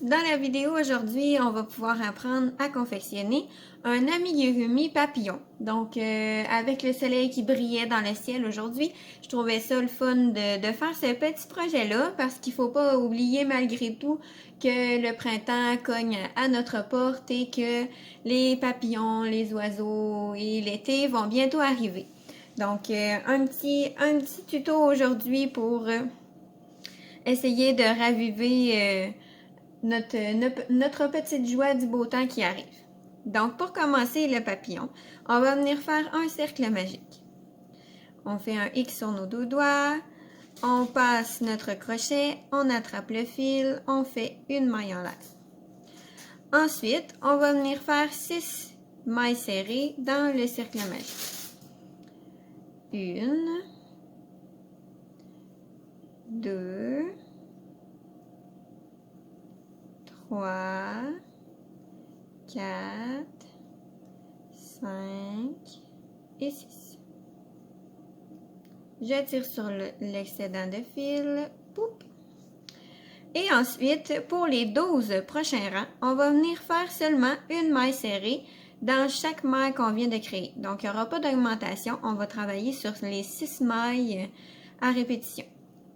Dans la vidéo aujourd'hui, on va pouvoir apprendre à confectionner un amigurumi papillon. Donc, avec le soleil qui brillait dans le ciel aujourd'hui, je trouvais ça le fun de faire ce petit projet-là parce qu'il faut pas oublier malgré tout que le printemps cogne à notre porte et que les papillons, les oiseaux et l'été vont bientôt arriver. Donc, un petit tuto aujourd'hui pour essayer de raviver notre petite joie du beau temps qui arrive. Donc, pour commencer le papillon, on va venir faire un cercle magique. On fait un X sur nos deux doigts, on passe notre crochet, on attrape le fil, on fait une maille en l'air. Ensuite, on va venir faire 6 mailles serrées dans le cercle magique. 1, 2, 3, 4, 5 et 6. Je tire sur l'excédent de fil. Poup. Et ensuite, pour les 12 prochains rangs, on va venir faire seulement une maille serrée dans chaque maille qu'on vient de créer. Donc, il n'y aura pas d'augmentation. On va travailler sur les 6 mailles à répétition.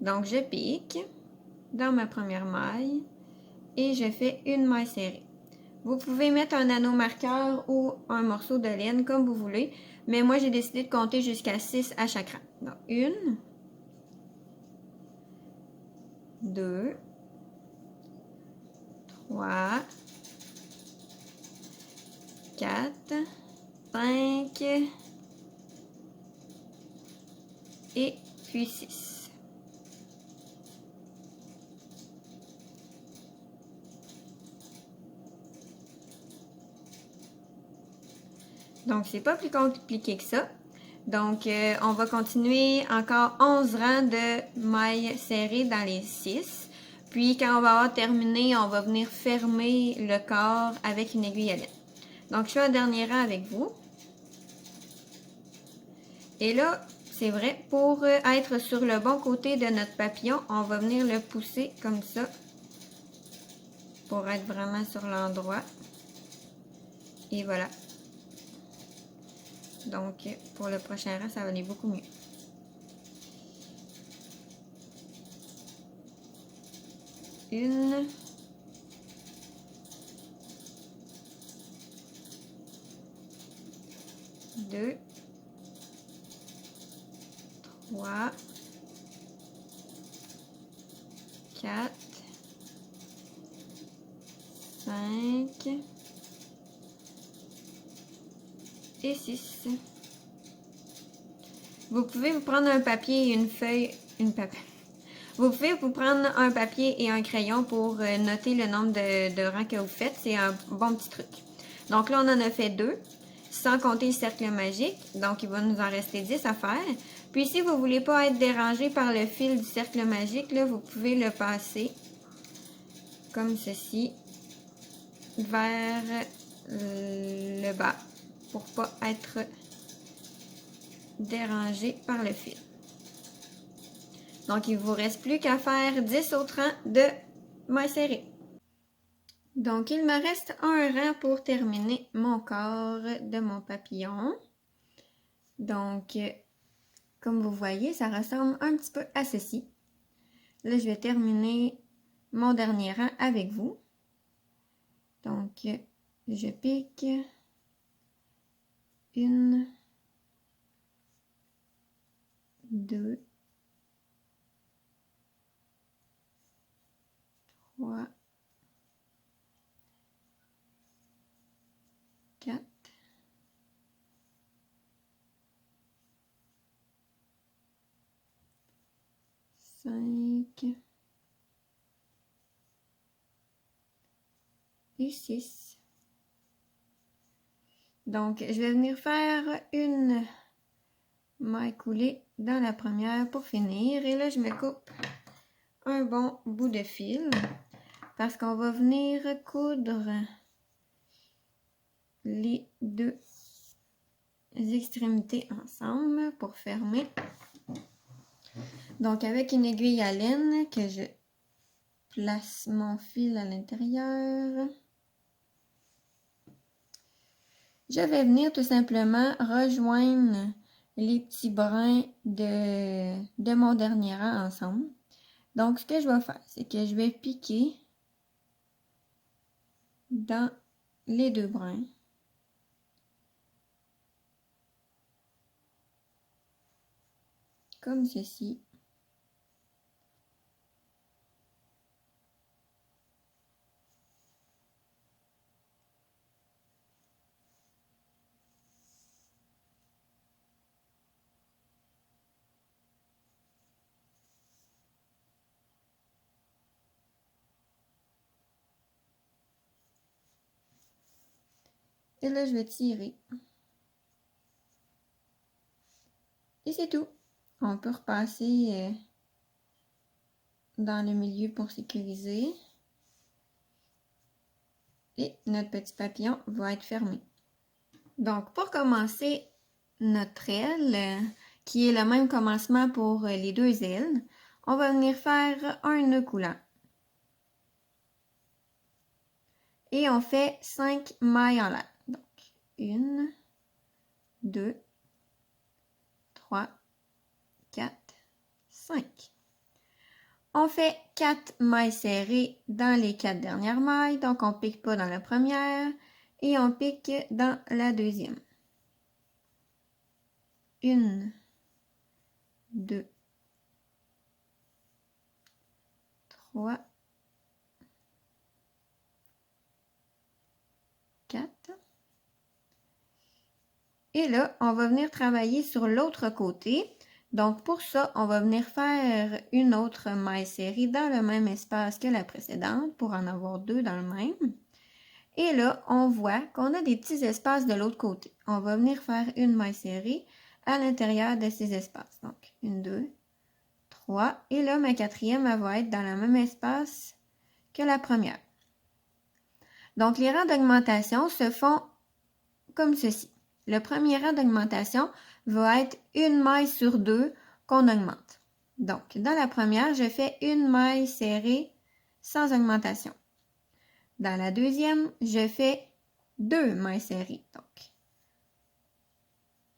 Donc, je pique dans ma première maille et je fais une maille serrée. Vous pouvez mettre un anneau marqueur ou un morceau de laine comme vous voulez, mais moi j'ai décidé de compter jusqu'à 6 à chaque rang. Donc 1, 2, 3, 4, 5 et puis 6. Donc, c'est pas plus compliqué que ça. Donc, on va continuer encore 11 rangs de mailles serrées dans les 6. Puis, quand on va avoir terminé, on va venir fermer le corps avec une aiguille à laine. Donc, je fais un dernier rang avec vous. Et là, c'est vrai, pour être sur le bon côté de notre papillon, on va venir le pousser comme ça pour être vraiment sur l'endroit. Et voilà. Donc, pour le prochain rang, ça va aller beaucoup mieux. Une. Deux. 3. 4. 5. Et 6. Vous pouvez vous prendre un papier et une feuille, Vous pouvez vous prendre un papier et un crayon pour noter le nombre de rangs que vous faites. C'est un bon petit truc. Donc là, on en a fait 2, sans compter le cercle magique. Donc, il va nous en rester 10 à faire. Puis, si vous ne voulez pas être dérangé par le fil du cercle magique, là, vous pouvez le passer comme ceci vers le bas pour ne pas être dérangé par le fil. Donc, il ne vous reste plus qu'à faire 10 autres rangs de mailles serrées. Donc, il me reste un rang pour terminer mon corps de mon papillon. Donc, comme vous voyez, ça ressemble un petit peu à ceci. Là, je vais terminer mon dernier rang avec vous. Donc, je pique 1, 2, 3, 4, 5 et 6. Donc, je vais venir faire une maille coulée dans la première pour finir. Et là, je me coupe un bon bout de fil parce qu'on va venir coudre les deux extrémités ensemble pour fermer. Donc, avec une aiguille à laine que je place mon fil à l'intérieur. Je vais venir tout simplement rejoindre les petits brins de mon dernier rang ensemble. Donc, ce que je vais faire, c'est que je vais piquer dans les deux brins. Comme ceci. Et là, je vais tirer. Et c'est tout. On peut repasser dans le milieu pour sécuriser. Et notre petit papillon va être fermé. Donc, pour commencer notre aile, qui est le même commencement pour les deux ailes, on va venir faire un nœud coulant. Et on fait 5 mailles en l'air. Donc, 1, 2, 3, 4, 5. On fait 4 mailles serrées dans les 4 dernières mailles. Donc, on ne pique pas dans la première et on pique dans la deuxième. 1, 2, 3, 4. Et là, on va venir travailler sur l'autre côté. Donc, pour ça, on va venir faire une autre maille serrée dans le même espace que la précédente pour en avoir deux dans le même. Et là, on voit qu'on a des petits espaces de l'autre côté. On va venir faire une maille serrée à l'intérieur de ces espaces. Donc, 1, 2, 3. Et là, ma quatrième, elle va être dans le même espace que la première. Donc, les rangs d'augmentation se font comme ceci. Le premier rang d'augmentation va être une maille sur deux qu'on augmente. Donc, dans la première, je fais une maille serrée sans augmentation. Dans la deuxième, je fais 2 mailles serrées. Donc,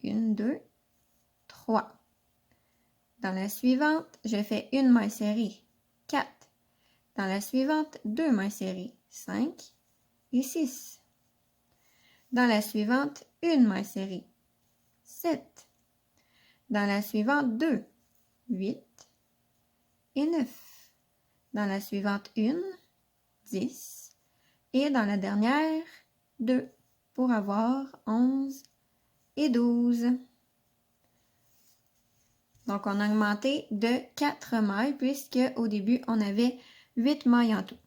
1, 2, 3. Dans la suivante, je fais une maille serrée, 4. Dans la suivante, 2 mailles serrées, 5 et 6. Dans la suivante, une maille serrée, 7. Dans la suivante, 2, 8 et 9. Dans la suivante, 1, 10. Et dans la dernière, 2 pour avoir 11 et 12. Donc, on a augmenté de 4 mailles puisque au début, on avait 8 mailles en tout.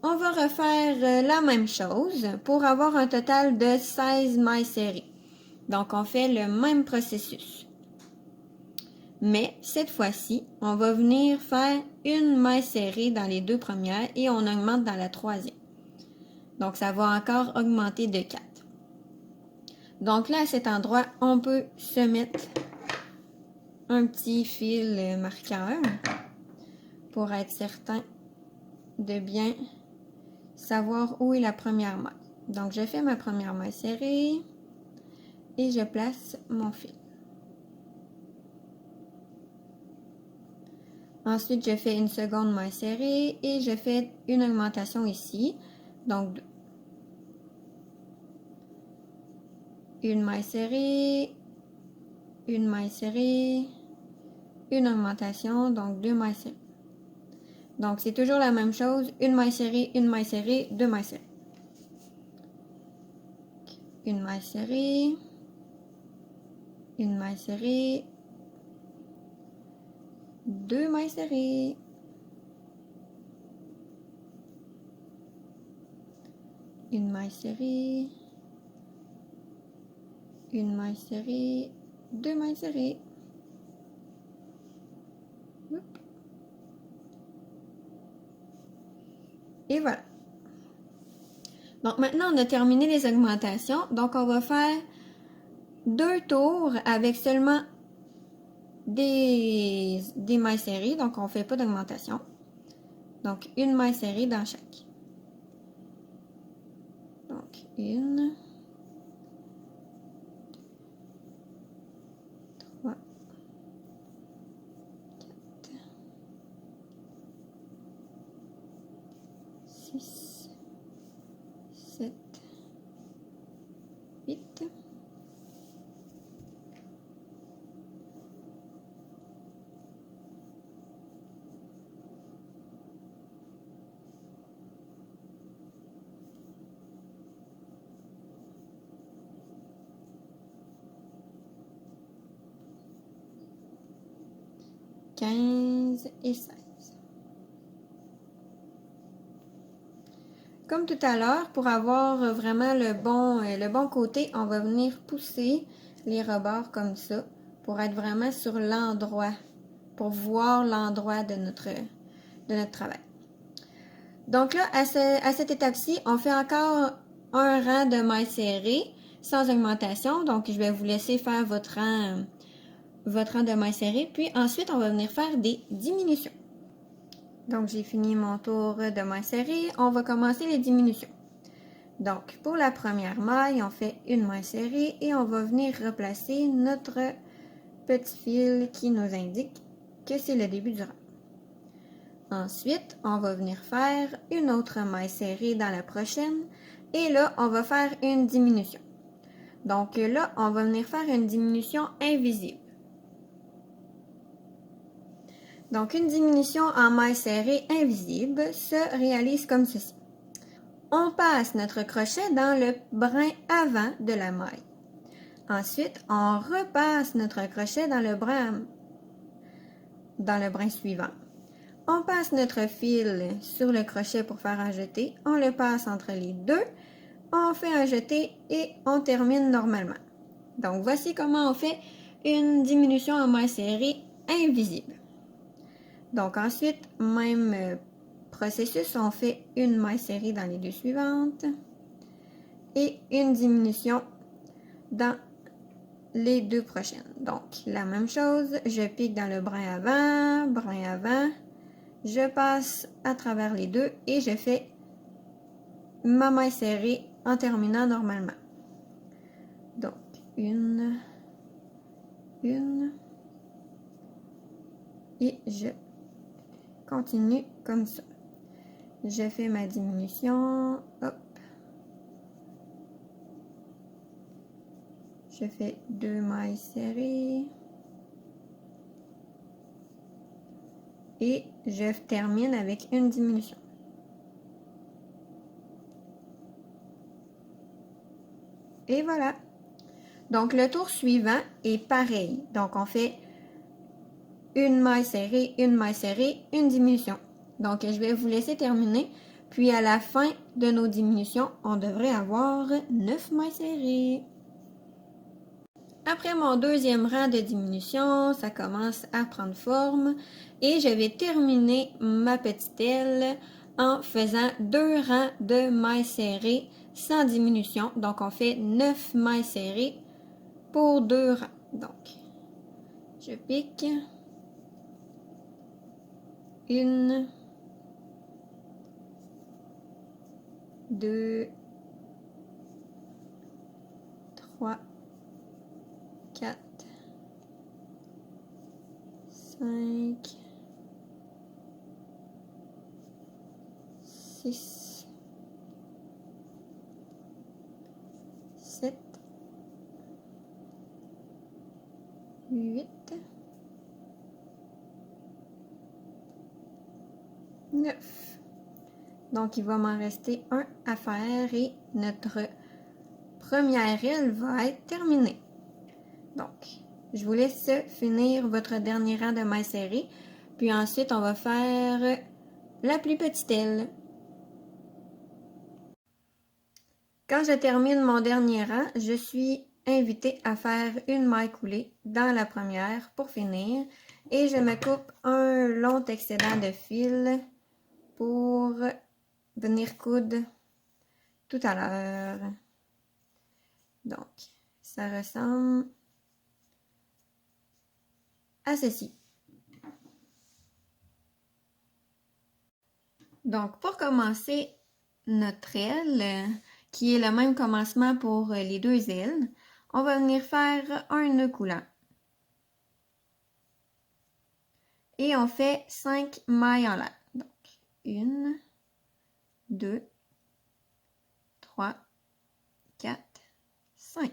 On va refaire la même chose pour avoir un total de 16 mailles serrées. Donc, on fait le même processus. Mais cette fois-ci, on va venir faire une maille serrée dans les deux premières et on augmente dans la troisième. Donc, ça va encore augmenter de 4. Donc là, à cet endroit, on peut se mettre un petit fil marqueur pour être certain de bien savoir où est la première maille. Donc, je fais ma première maille serrée et je place mon fil. Ensuite, je fais une seconde maille serrée et je fais une augmentation ici. Donc, 2. Une maille serrée, une maille serrée, une augmentation, donc 2 mailles serrées. Donc, c'est toujours la même chose, une maille serrée, 2 mailles serrées. Une maille serrée, une maille serrée, 2 mailles serrées. Une maille serrée, une maille serrée, 2 mailles serrées. Et voilà. Donc maintenant, on a terminé les augmentations. Donc, on va faire 2 tours avec seulement des mailles serrées. Donc, on ne fait pas d'augmentation. Donc, une maille serrée dans chaque. Donc, 1, 3, 4, 6, 7, 8. 15 et 16. Comme tout à l'heure, pour avoir vraiment le bon côté, on va venir pousser les rebords comme ça pour être vraiment sur l'endroit, pour voir l'endroit de notre travail. Donc là, à cette étape-ci, on fait encore un rang de mailles serrées sans augmentation. Donc, je vais vous laisser faire votre rang de mailles serrées. Puis ensuite, on va venir faire des diminutions. Donc, j'ai fini mon tour de mailles serrées. On va commencer les diminutions. Donc, pour la première maille, on fait une maille serrée et on va venir replacer notre petit fil qui nous indique que c'est le début du rang. Ensuite, on va venir faire une autre maille serrée dans la prochaine et là, on va faire une diminution. Donc là, on va venir faire une diminution invisible. Donc, une diminution en maille serrée invisible se réalise comme ceci. On passe notre crochet dans le brin avant de la maille. Ensuite, on repasse notre crochet dans le brin suivant. On passe notre fil sur le crochet pour faire un jeté. On le passe entre les deux. On fait un jeté et on termine normalement. Donc, voici comment on fait une diminution en maille serrée invisible. Donc, ensuite, même processus, on fait une maille serrée dans les deux suivantes et une diminution dans les deux prochaines. Donc, la même chose, je pique dans le brin avant, je passe à travers les deux et je fais ma maille serrée en terminant normalement. Donc, une, et je continue comme ça. Je fais ma diminution, hop. Je fais deux mailles serrées. Et je termine avec une diminution. Et voilà. Donc, le tour suivant est pareil. Donc, on fait une maille serrée, une diminution. Donc, je vais vous laisser terminer. Puis, à la fin de nos diminutions, on devrait avoir 9 mailles serrées. Après mon deuxième rang de diminution, ça commence à prendre forme et je vais terminer ma petite aile en faisant 2 rangs de mailles serrées sans diminution. Donc, on fait 9 mailles serrées pour 2 rangs. Donc, je pique. 1, 2, 3, 4, 5, 6, 7, 8, 9. Donc, il va m'en rester un à faire et notre première aile va être terminée. Donc, je vous laisse finir votre dernier rang de mailles serrées. Puis ensuite, on va faire la plus petite aile. Quand je termine mon dernier rang, je suis invitée à faire une maille coulée dans la première pour finir. Et je me coupe un long excédent de fil pour venir coudre tout à l'heure. Donc, ça ressemble à ceci. Donc, pour commencer notre aile, qui est le même commencement pour les deux ailes, on va venir faire un nœud coulant. Et on fait 5 mailles en l'air. Donc, 1, 2, 3, 4, 5.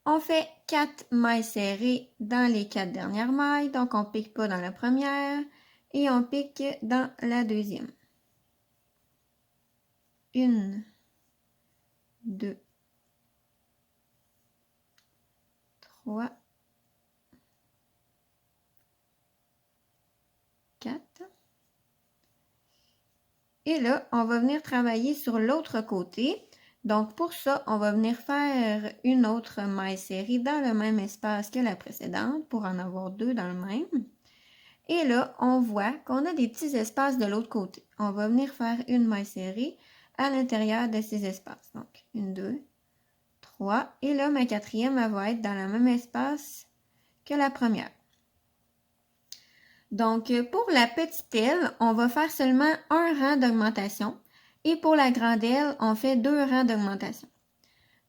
On fait 4 mailles serrées dans les 4 dernières mailles. Donc, on ne pique pas dans la première et on pique dans la deuxième. 1, 2, 3, 4. Et là, on va venir travailler sur l'autre côté. Donc, pour ça, on va venir faire une autre maille serrée dans le même espace que la précédente pour en avoir 2 dans le même. Et là, on voit qu'on a des petits espaces de l'autre côté. On va venir faire une maille serrée à l'intérieur de ces espaces. Donc, 1, 2, 3. Et là, ma quatrième, elle va être dans le même espace que la première. Donc, pour la petite aile, on va faire seulement un rang d'augmentation. Et pour la grande aile, on fait 2 rangs d'augmentation.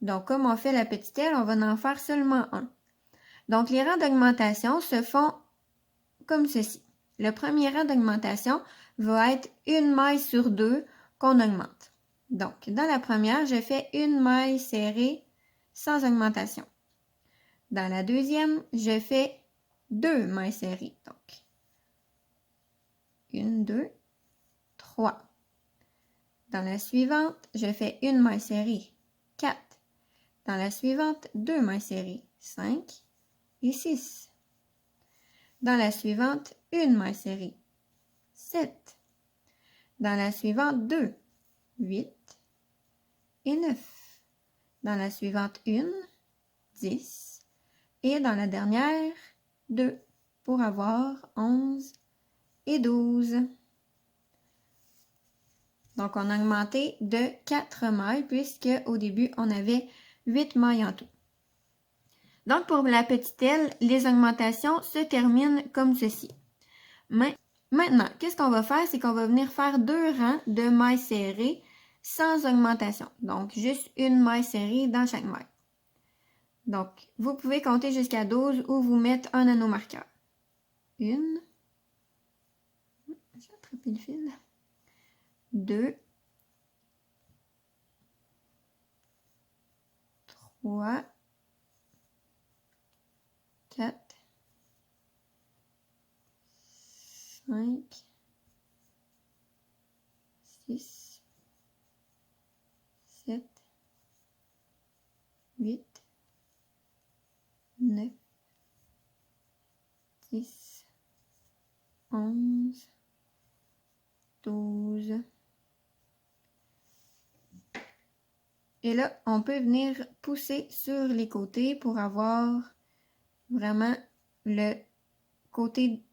Donc, comme on fait la petite aile, on va en faire seulement un. Donc, les rangs d'augmentation se font comme ceci. Le premier rang d'augmentation va être une maille sur 2 qu'on augmente. Donc, dans la première, je fais une maille serrée sans augmentation. Dans la deuxième, je fais 2 mailles serrées. Donc, 1, 2, 3. Dans la suivante, je fais une maille serrée, 4. Dans la suivante, 2 mailles serrées, 5 et 6. Dans la suivante, une maille serrée, 7. Dans la suivante, 2, 8 et 9. Dans la suivante, 1, 10. Et dans la dernière, 2 pour avoir 11 et 12. Donc, on a augmenté de 4 mailles puisque au début, on avait 8 mailles en tout. Donc, pour la petite aile, les augmentations se terminent comme ceci. Maintenant, qu'est-ce qu'on va faire? C'est qu'on va venir faire 2 rangs de mailles serrées sans augmentation. Donc, juste une maille serrée dans chaque maille. Donc, vous pouvez compter jusqu'à 12 ou vous mettre un anneau marqueur. 1. J'ai attrapé le fil. 2. 3. 4. 5. 6. 7. 8. 9. 10. 11. 12. Et là, on peut venir pousser sur les côtés pour avoir vraiment le côté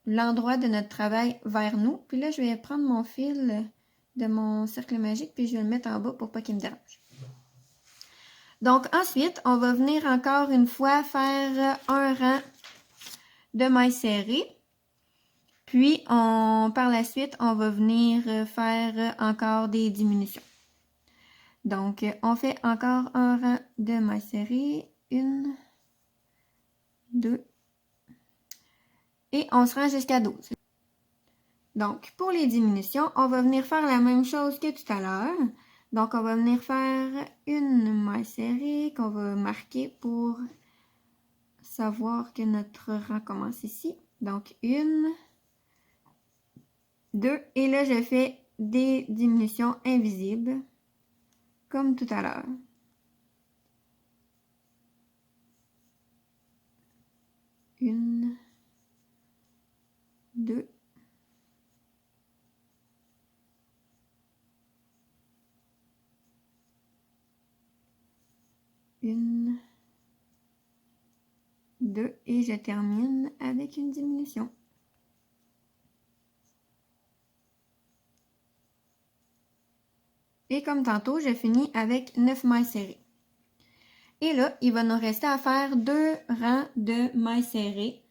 l'endroit de notre travail vers nous. Puis là, je vais prendre mon fil de mon cercle magique puis je vais le mettre en bas pour pas qu'il me dérange. Donc ensuite, on va venir encore une fois faire un rang de mailles serrées. Puis, par la suite, on va venir faire encore des diminutions. Donc, on fait encore un rang de mailles serrées. 1, 2. Et on se rend jusqu'à 12. Donc, pour les diminutions, on va venir faire la même chose que tout à l'heure. Donc, on va venir faire une maille serrée qu'on va marquer pour savoir que notre rang commence ici. Donc, 1, 2. Et là, je fais des diminutions invisibles, comme tout à l'heure. 1, 2. 1, 2. Et je termine avec une diminution. Et comme tantôt, je finis avec 9 mailles serrées. Et là, il va nous rester à faire 2 rangs de mailles serrées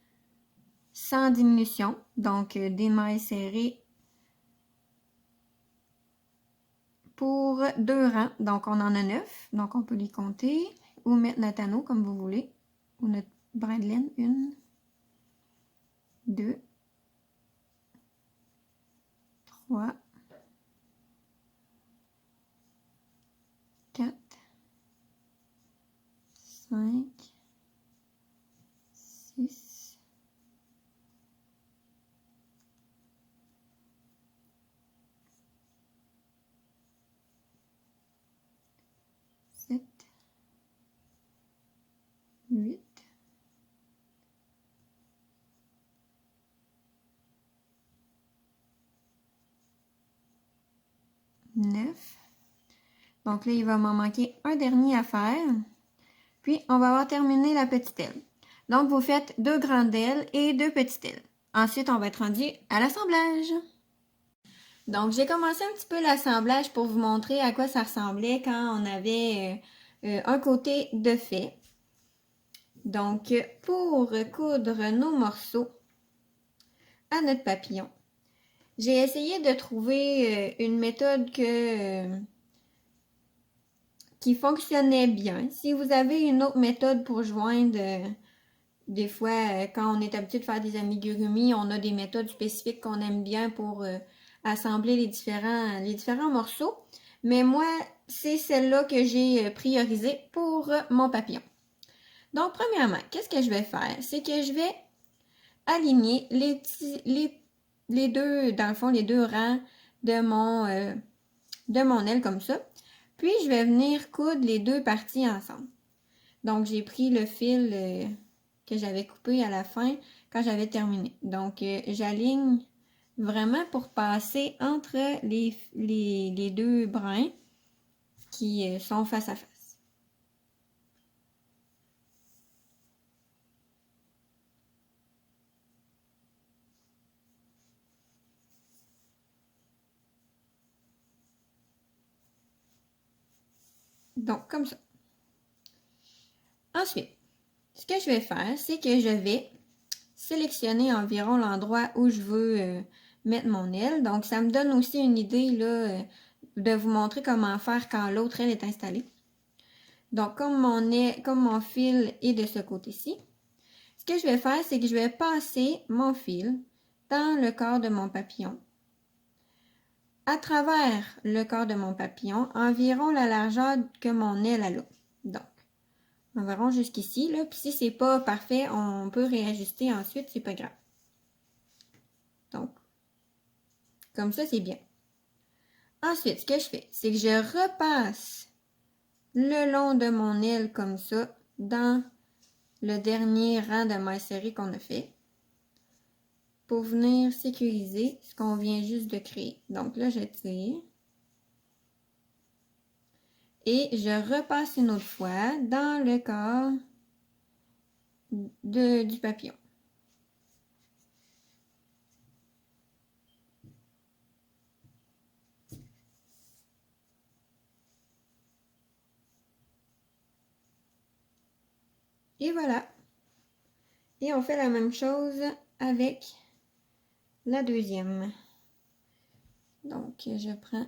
sans diminution, donc des mailles serrées pour 2 rangs. Donc on en a 9, donc on peut les compter ou mettre notre anneau comme vous voulez, ou notre brin de laine. 1, 2, 3, 4, 5, 6, 7, 8, 9. Donc là, il va m'en manquer un dernier à faire. Puis, on va avoir terminé la petite aile. Donc, vous faites 2 grandes ailes et 2 petites ailes. Ensuite, on va être rendu à l'assemblage. Donc, j'ai commencé un petit peu l'assemblage pour vous montrer à quoi ça ressemblait quand on avait un côté de fait. Donc, pour coudre nos morceaux à notre papillon, j'ai essayé de trouver une méthode qui fonctionnait bien. Si vous avez une autre méthode pour joindre, des fois, quand on est habitué de faire des amigurumi, on a des méthodes spécifiques qu'on aime bien pour assembler les différents morceaux. Mais moi, c'est celle-là que j'ai priorisée pour mon papillon. Donc, premièrement, qu'est-ce que je vais faire? C'est que je vais aligner les deux, dans le fond, les 2 rangs de mon aile comme ça. Puis, je vais venir coudre les 2 parties ensemble. Donc, j'ai pris le fil que j'avais coupé à la fin quand j'avais terminé. Donc, j'aligne vraiment pour passer entre les 2 brins qui sont face à face. Donc, comme ça. Ensuite, ce que je vais faire, c'est que je vais sélectionner environ l'endroit où je veux mettre mon aile. Donc, ça me donne aussi une idée là, de vous montrer comment faire quand l'autre aile est installée. Donc, comme mon fil est de ce côté-ci, ce que je vais faire, c'est que je vais passer mon fil dans le corps de mon papillon, à travers le corps de mon papillon, environ la largeur que mon aile a là. Donc, environ jusqu'ici, là. Puis si c'est pas parfait, on peut réajuster ensuite, c'est pas grave. Donc, comme ça, c'est bien. Ensuite, ce que je fais, c'est que je repasse le long de mon aile comme ça, dans le dernier rang de mailles serrées qu'on a fait, pour venir sécuriser ce qu'on vient juste de créer. Donc là, je tire. Et je repasse une autre fois dans le corps du papillon. Et voilà. Et on fait la même chose avec la deuxième. Donc, je prends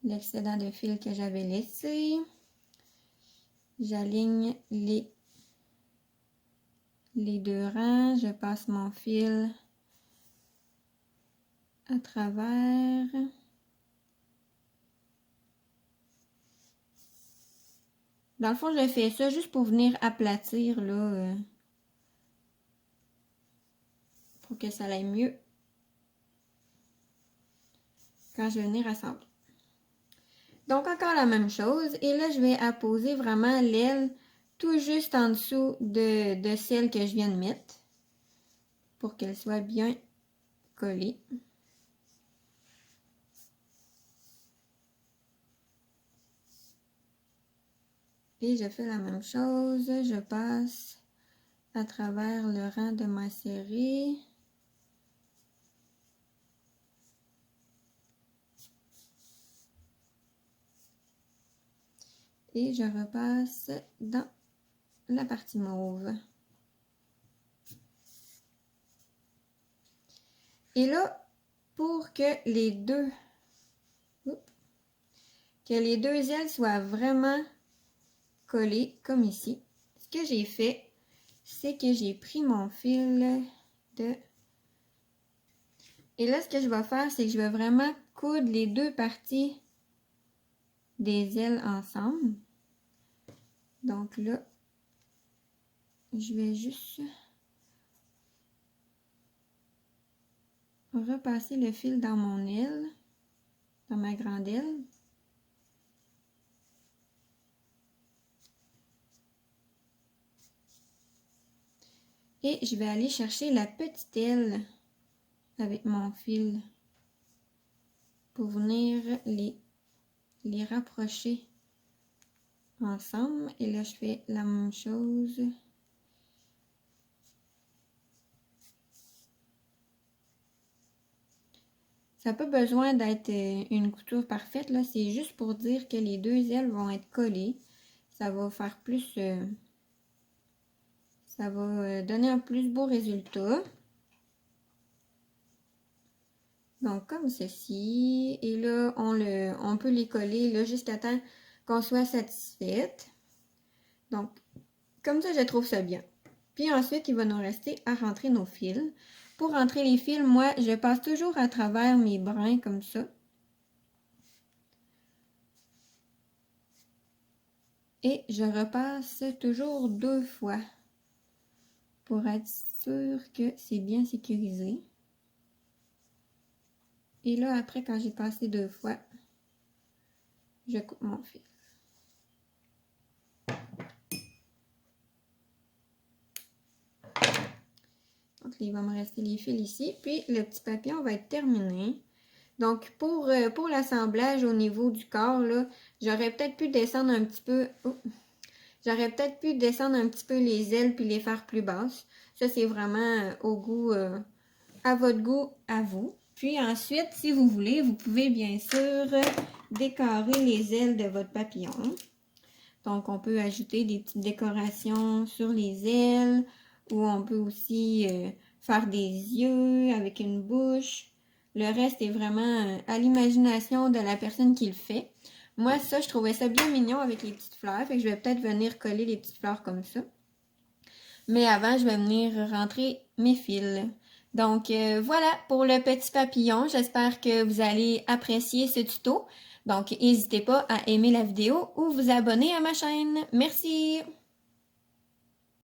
l'excédent de fil que j'avais laissé. J'aligne les 2 rangs. Je passe mon fil à travers. Dans le fond, je fais ça juste pour venir aplatir, là, pour que ça aille mieux quand je vais venir assembler. Donc, encore la même chose. Et là, je vais apposer vraiment l'aile tout juste en dessous de celle que je viens de mettre pour qu'elle soit bien collée. Et je fais la même chose. Je passe à travers le rang de mailles serrées. Et je repasse dans la partie mauve. Et là, pour que les deux ailes soient vraiment collées comme ici, ce que j'ai fait, c'est que j'ai pris mon fil de... Et là, ce que je vais faire, c'est que je vais vraiment coudre les deux parties des ailes ensemble. Donc là, je vais juste repasser le fil dans mon aile, dans ma grande aile. Et je vais aller chercher la petite aile avec mon fil pour venir les rapprocher ensemble. Et là, je fais la même chose. Ça n'a pas besoin d'être une couture parfaite, là. C'est juste pour dire que les deux ailes vont être collées. Ça va faire plus... ça va donner un plus beau résultat. Donc, comme ceci. Et là, on peut les coller là jusqu'à temps qu'on soit satisfaite. Donc, comme ça, je trouve ça bien. Puis ensuite, il va nous rester à rentrer nos fils. Pour rentrer les fils, moi, je passe toujours à travers mes brins comme ça. Et je repasse toujours 2 fois pour être sûr que c'est bien sécurisé. Et là, après, quand j'ai passé 2 fois, je coupe mon fil. Donc, il va me rester les fils ici. Puis, le petit papillon va être terminé. Donc, pour l'assemblage au niveau du corps, là, j'aurais peut-être pu descendre un petit peu... Oh, j'aurais peut-être pu descendre un petit peu les ailes puis les faire plus basses. Ça, c'est vraiment au goût, à votre goût, à vous. Puis ensuite, si vous voulez, vous pouvez bien sûr décorer les ailes de votre papillon. Donc, on peut ajouter des petites décorations sur les ailes ou on peut aussi faire des yeux avec une bouche. Le reste est vraiment à l'imagination de la personne qui le fait. Moi, ça, je trouvais ça bien mignon avec les petites fleurs. Fait que je vais peut-être venir coller les petites fleurs comme ça. Mais avant, je vais venir rentrer mes fils. Donc, voilà pour le petit papillon. J'espère que vous allez apprécier ce tuto. Donc, n'hésitez pas à aimer la vidéo ou vous abonner à ma chaîne. Merci!